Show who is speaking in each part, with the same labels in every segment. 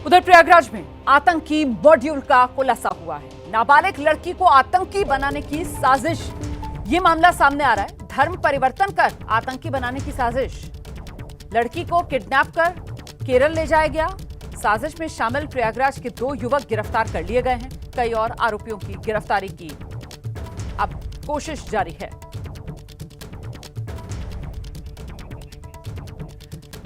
Speaker 1: उधर प्रयागराज में आतंकी मॉड्यूल का खुलासा हुआ है। नाबालिग लड़की को आतंकी बनाने की साजिश, ये मामला सामने आ रहा है। धर्म परिवर्तन कर आतंकी बनाने की साजिश, लड़की को किडनैप कर केरल ले जाया गया। साजिश में शामिल प्रयागराज के 2 युवक गिरफ्तार कर लिए गए हैं। कई और आरोपियों की गिरफ्तारी की अब कोशिश जारी है।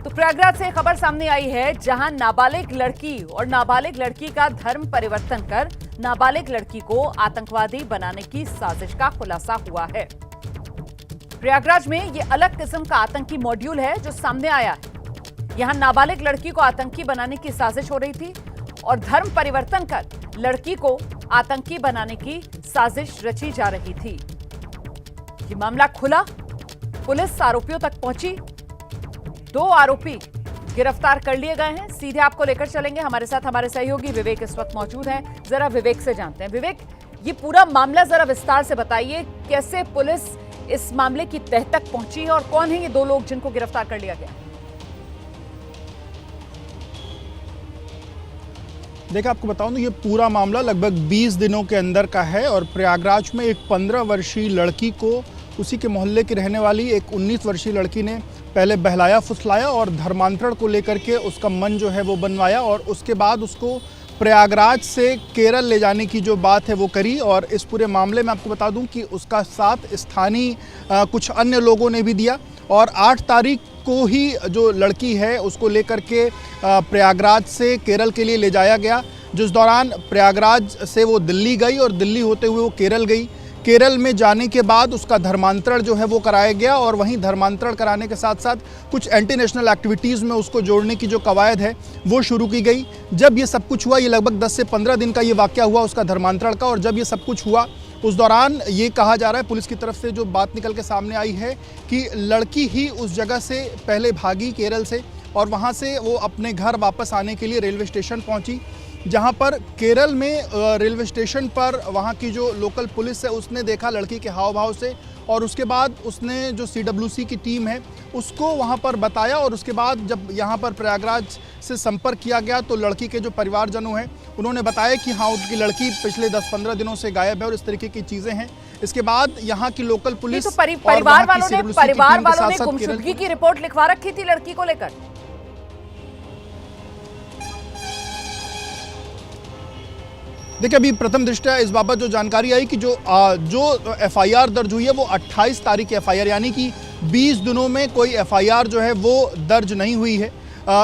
Speaker 1: तो प्रयागराज से खबर सामने आई है, जहां नाबालिग लड़की और नाबालिग लड़की का धर्म परिवर्तन कर नाबालिग लड़की को आतंकवादी बनाने की साजिश का खुलासा हुआ है। प्रयागराज में यह अलग किस्म का आतंकी मॉड्यूल है जो सामने आया है। यहां नाबालिग लड़की को आतंकी बनाने की साजिश हो रही थी और धर्म परिवर्तन कर लड़की को आतंकी बनाने की साजिश रची जा रही थी। यह मामला खुला, पुलिस आरोपियों तक पहुंची, 2 आरोपी गिरफ्तार कर लिए गए हैं। सीधे आपको लेकर चलेंगे, हमारे साथ हमारे सहयोगी विवेक इस वक्त मौजूद हैं। जरा विवेक से जानते हैं। विवेक, ये पूरा मामला जरा विस्तार से बताइए, कैसे पुलिस इस मामले की तह तक पहुंची और कौन है ये 2 लोग जिनको गिरफ्तार कर लिया गया?
Speaker 2: देखिए, आपको बताऊं तो ये पूरा मामला लगभग 20 दिनों के अंदर का है और प्रयागराज में एक 15 वर्षीय लड़की को उसी के मोहल्ले की रहने वाली एक 19 वर्षीय लड़की ने पहले बहलाया फुसलाया और धर्मांतरण को लेकर के उसका मन जो है वो बनवाया और उसके बाद उसको प्रयागराज से केरल ले जाने की जो बात है वो करी। और इस पूरे मामले में आपको बता दूं कि उसका साथ स्थानीय कुछ अन्य लोगों ने भी दिया और 8 तारीख को ही जो लड़की है उसको लेकर के प्रयागराज से केरल के लिए ले जाया गया, जिस दौरान प्रयागराज से वो दिल्ली गई और दिल्ली होते हुए वो केरल गई। केरल में जाने के बाद उसका धर्मांतरण जो है वो कराया गया और वहीं धर्मांतरण कराने के साथ साथ कुछ एंटी नेशनल एक्टिविटीज़ में उसको जोड़ने की जो कवायद है वो शुरू की गई। जब ये सब कुछ हुआ, ये लगभग 10 से 15 दिन का ये वाक़या हुआ उसका धर्मांतरण का, और जब ये सब कुछ हुआ उस दौरान ये कहा जा रहा है, पुलिस की तरफ से जो बात निकल के सामने आई है कि लड़की ही उस जगह से पहले भागी केरल से और वहाँ से वो अपने घर वापस आने के लिए रेलवे स्टेशन पहुँची, जहाँ पर केरल में रेलवे स्टेशन पर वहाँ की जो लोकल पुलिस है उसने देखा लड़की के हाव भाव से और उसके बाद उसने जो CWC की टीम है उसको वहाँ पर बताया। और उसके बाद जब यहाँ पर प्रयागराज से संपर्क किया गया तो लड़की के जो परिवारजनों हैं उन्होंने बताया कि हाँ, उनकी लड़की पिछले 10-15 दिनों से गायब है और इस तरीके की चीज़ें हैं। इसके बाद यहाँ की लोकल पुलिस
Speaker 1: तो परिवार वालों ने गुमशुदगी की रिपोर्ट लिखवा रखी थी लड़की को लेकर।
Speaker 2: देखिए, अभी प्रथम दृष्टया इस बाबत जो जानकारी आई कि जो FIR दर्ज हुई है वो 28 तारीख की FIR, यानी कि 20 दिनों में कोई FIR जो है वो दर्ज नहीं हुई है।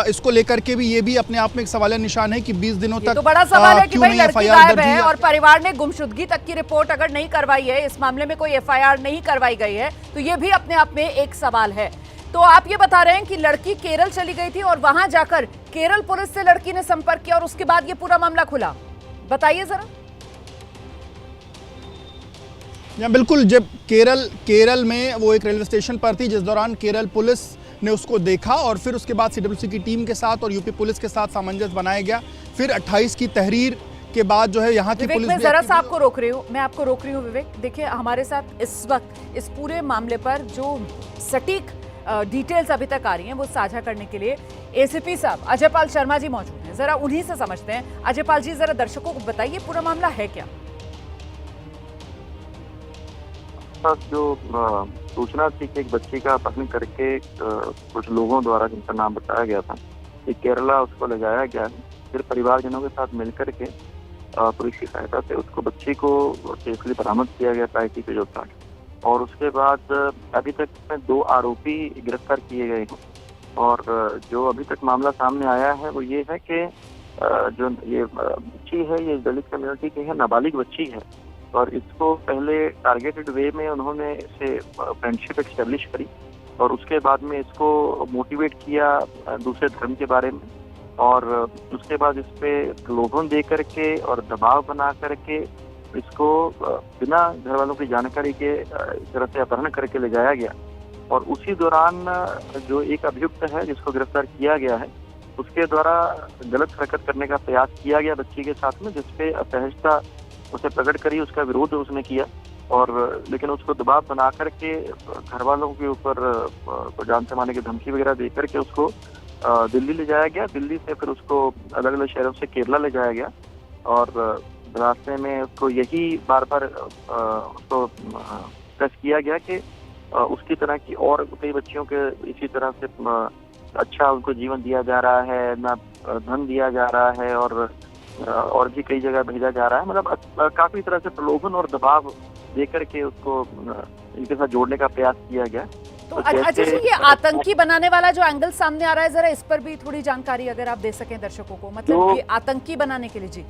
Speaker 2: इसको लेकर के भी ये भी अपने आप में एक सवालिया निशान है कि 20 दिनों तक
Speaker 1: तो बड़ा सवाल है कि भाई लड़की गायब है और परिवार ने गुमशुदगी तक की रिपोर्ट अगर नहीं करवाई है, इस मामले में कोई FIR नहीं करवाई गई है, तो ये भी अपने आप में एक सवाल है। तो आप ये बता रहे हैं कि लड़की केरल चली गई थी और वहां जाकर केरल पुलिस से लड़की ने संपर्क किया और उसके बाद ये पूरा मामला खुला, बताइए जरा।
Speaker 2: या बिल्कुल, जब केरल में वो एक रेलवे स्टेशन पर थी, जिस दौरान केरल पुलिस ने उसको देखा और फिर उसके बाद CWC की टीम के साथ और यूपी पुलिस के साथ सामंजस्य बनाया गया। फिर 28 की तहरीर के बाद जो है यहाँ की पुलिस।
Speaker 1: मैं जरा सा आपको रोक रही हूँ, मैं आपको रोक रही हूँ विवेक। देखिए, हमारे साथ इस वक्त इस पूरे मामले पर जो सटीक डिटेल्स अभी तक आ रही हैं वो साझा करने के लिए ACP साहब अजयपाल शर्मा जी मौजूद हैं। जरा उन्हीं से समझते हैं। अजयपाल जी, जरा दर्शकों को बताइए पूरा मामला है क्या?
Speaker 3: जो सूचना थी कि एक बच्ची का अपहरण करके कुछ लोगों द्वारा, जिनका नाम बताया गया था, कि केरला उसको ले जाया गया है। फिर परिवारजनों के साथ मिलकर के पुलिस की सहायता से उसको बच्ची को सेफली बरामद किया गया पैकी के जो था। और उसके बाद अभी तक में 2 आरोपी गिरफ्तार किए गए हैं। और जो अभी तक मामला सामने आया है वो ये है कि जो ये बच्ची है ये दलित कम्युनिटी की है, नाबालिग बच्ची है और इसको पहले टारगेटेड वे में उन्होंने इसे फ्रेंडशिप एस्टेब्लिश करी और उसके बाद में इसको मोटिवेट किया दूसरे धर्म के बारे में और उसके बाद इस पे प्रलोभन दे करके और दबाव बना करके इसको बिना घर वालों की जानकारी के इस तरह से अपहरण करके ले जाया गया। और उसी दौरान जो एक अभियुक्त है जिसको गिरफ्तार किया गया है उसके द्वारा गलत हरकत करने का प्रयास किया गया बच्ची के साथ में, जिसपे असहजता उसे प्रकट करी, उसका विरोध उसने किया और लेकिन उसको दबाव बना करके घर वालों के ऊपर जान से मारने की धमकी वगैरह दे करके उसको दिल्ली ले जाया गया। दिल्ली से फिर उसको अलग अलग शहरों से केरला ले जाया गया और रास्ते में उसको यही बार बार उसको प्रेस किया गया कि उसकी तरह की और कई बच्चियों के इसी तरह से अच्छा उनको जीवन दिया जा रहा है, ना धन दिया जा रहा है और भी कई जगह भेजा जा रहा है। मतलब काफी तरह से प्रलोभन और दबाव देकर के उसको इनके साथ जोड़ने का प्रयास किया गया।
Speaker 1: तो अजय जी, ये आतंकी बनाने वाला जो एंगल सामने आ रहा है, जरा इस पर भी थोड़ी जानकारी अगर आप दे सकें दर्शकों को, मतलब ये आतंकी बनाने के लिए। जी,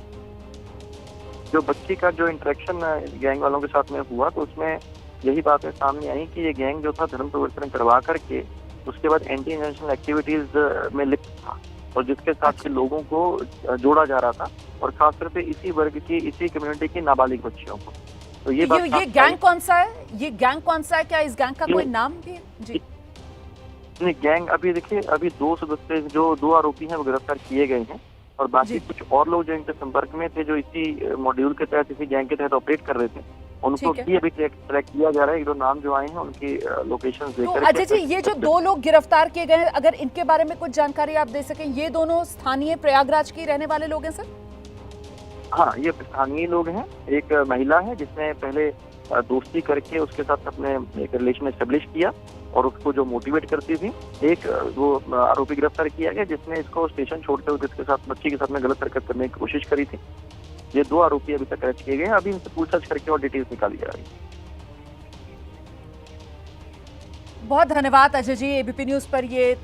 Speaker 3: जो बच्ची का जो इंटरेक्शन गैंग वालों के साथ में हुआ तो उसमें यही बातें सामने आई कि ये गैंग जो था धर्म परिवर्तन करवा करके उसके बाद एंटी नेशनल एक्टिविटीज में लिप्त था और जिसके साथ के लोगों को जोड़ा जा रहा था और खासतौर पे इसी वर्ग की, इसी कम्युनिटी की नाबालिग बच्चियों को। तो ये
Speaker 1: गैंग कौन सा है? ये गैंग कौन सा है? क्या इस गैंग का कोई नाम भी है? जी
Speaker 3: नहीं, गैंग अभी देखिए, अभी 2 सदस्य जो 2 आरोपी हैं वो गिरफ्तार किए गए हैं और बाकी कुछ और लोग जो इनके संपर्क में थे, जो इसी मॉड्यूल के तहत, इसी गैंग के तहत ऑपरेट कर रहे थे, उनको भी अभी ट्रैक किया जा रहा है। 1-2 नाम जो आए हैं उनकी लोकेशन देकर।
Speaker 1: अजय जी, ये जो 2 लोग गिरफ्तार किए गए हैं, अगर इनके बारे में कुछ जानकारी आप दे सकें। ये दोनों स्थानीय प्रयागराज की रहने वाले लोग हैं सर?
Speaker 3: हाँ, ये स्थानीय लोग हैं। एक महिला है जिसने पहले दोस्ती करके उसके साथ अपने एक रिलेशन एस्टेब्लिश किया और उसको जो मोटिवेट करती थी। एक वो आरोपी गिरफ्तार किया गया जिसने इसको स्टेशन छोड़ते हुए जिसके साथ बच्ची के साथ में गलत हरकत करने की कोशिश करी थी। ये 2 आरोपी अभी तक अरेस्ट किए गए हैं। अभी इनसे पूछताछ करके और डिटेल्स निकाली जा रही है।
Speaker 1: बहुत धन्यवाद अजय जी, एबीपी न्यूज पर ये